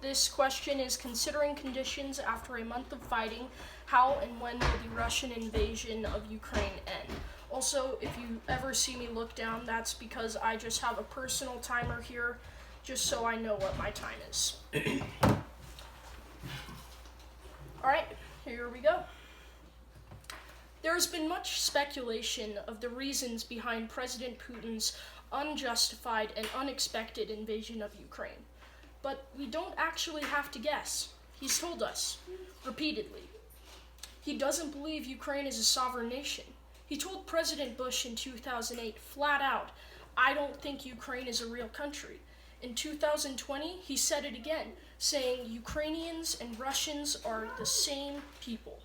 This question is considering conditions after a month of fighting, how and when will the Russian invasion of Ukraine end? Also, if you ever see me look down, that's because I just have a personal timer here, just so I know what my time is. Alright, here we go. There has been much speculation of the reasons behind President Putin's unjustified and unexpected invasion of Ukraine. But we don't actually have to guess. He's told us, repeatedly. He doesn't believe Ukraine is a sovereign nation. He told President Bush in 2008 flat out, "I don't think Ukraine is a real country." In 2020, he said it again, saying Ukrainians and Russians are the same people.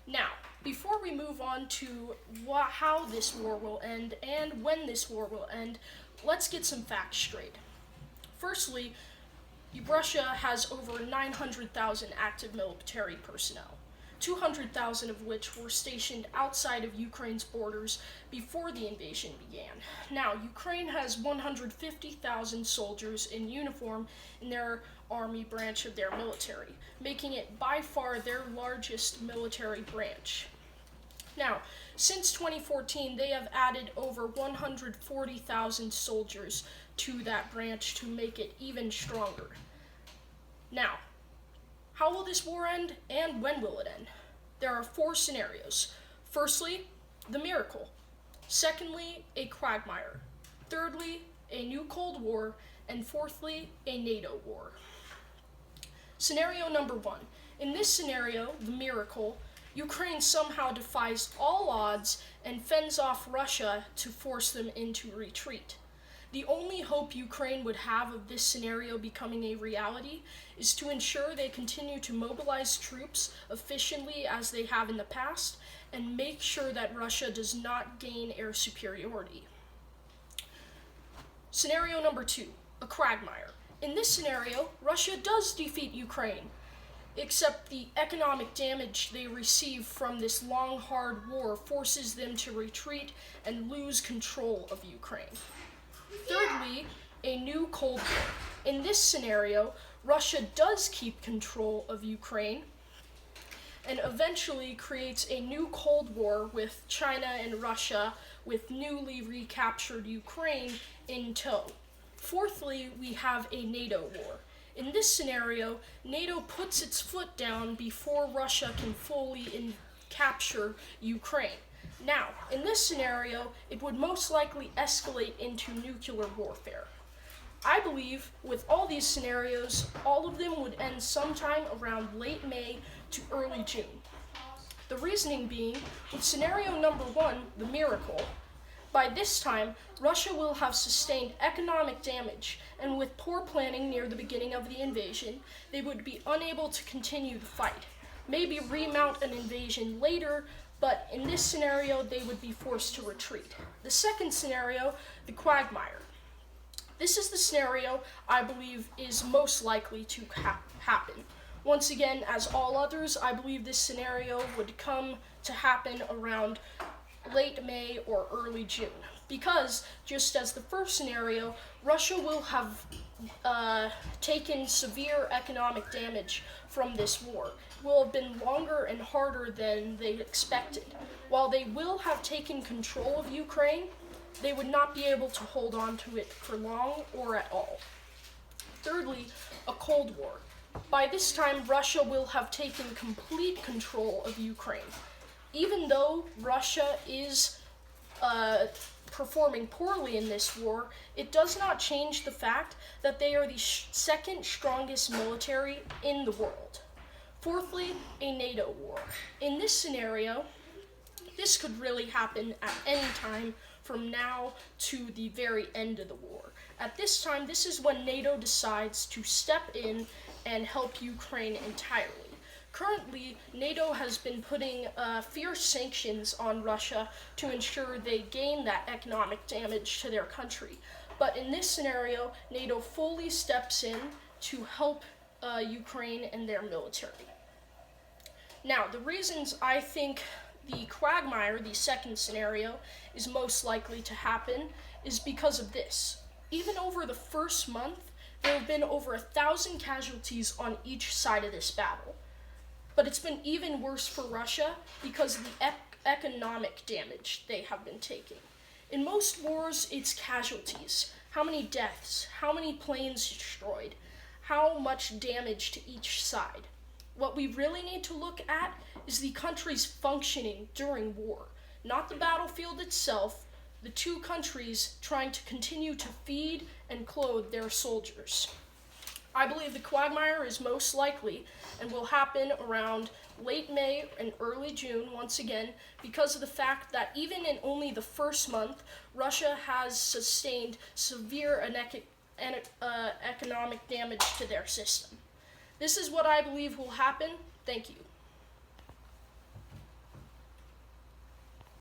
Now, before we move on to how this war will end and when this war will end, let's get some facts straight. Firstly, Russia has over 900,000 active military personnel, 200,000 of which were stationed outside of Ukraine's borders before the invasion began. Now, Ukraine has 150,000 soldiers in uniform in their army branch of their military, making it by far their largest military branch. Now, since 2014, they have added over 140,000 soldiers to that branch to make it even stronger. Now, how will this war end and when will it end? There are 4 scenarios. Firstly, the miracle. Secondly, a quagmire. Thirdly, a new Cold War. And fourthly, a NATO war. Scenario number 1. In this scenario, the miracle, Ukraine somehow defies all odds and fends off Russia to force them into retreat. The only hope Ukraine would have of this scenario becoming a reality is to ensure they continue to mobilize troops efficiently as they have in the past and make sure that Russia does not gain air superiority. Scenario number 2, a quagmire. In this scenario, Russia does defeat Ukraine, except the economic damage they receive from this long, hard war forces them to retreat and lose control of Ukraine. Thirdly, a new Cold War. In this scenario, Russia does keep control of Ukraine and eventually creates a new Cold War with China and Russia with newly recaptured Ukraine in tow. Fourthly, we have a NATO war. In this scenario, NATO puts its foot down before Russia can fully capture Ukraine. Now, in this scenario, it would most likely escalate into nuclear warfare. I believe with all these scenarios, all of them would end sometime around late May to early June. The reasoning being, with scenario number 1, the miracle, by this time, Russia will have sustained economic damage, and with poor planning near the beginning of the invasion, they would be unable to continue the fight. Maybe remount an invasion later, but in this scenario, they would be forced to retreat. The second scenario, the quagmire. This is the scenario I believe is most likely to happen. Once again, as all others, I believe this scenario would come to happen around late May or early June. Because, just as the first scenario, Russia will have taken severe economic damage from this war. It will have been longer and harder than they expected. While they will have taken control of Ukraine, they would not be able to hold on to it for long or at all. Thirdly, a Cold War. By this time, Russia will have taken complete control of Ukraine. Even though Russia is performing poorly in this war, it does not change the fact that they are the second strongest military in the world. Fourthly, a NATO war. In this scenario, this could really happen at any time from now to the very end of the war. At this time, this is when NATO decides to step in and help Ukraine entirely. Currently, NATO has been putting fierce sanctions on Russia to ensure they gain that economic damage to their country. But in this scenario, NATO fully steps in to help Ukraine and their military. Now, the reasons I think the quagmire, the second scenario, is most likely to happen is because of this. Even over the first month, There have been over 1,000 casualties on each side of this battle. But it's been even worse for Russia because of the economic damage they have been taking. In most wars, it's casualties. How many deaths, how many planes destroyed, how much damage to each side. What we really need to look at is the countries functioning during war, not the battlefield itself, the two countries trying to continue to feed and clothe their soldiers. I believe the quagmire is most likely and will happen around late May and early June once again because of the fact that even in only the first month, Russia has sustained severe economic damage to their system. This is what I believe will happen. Thank you.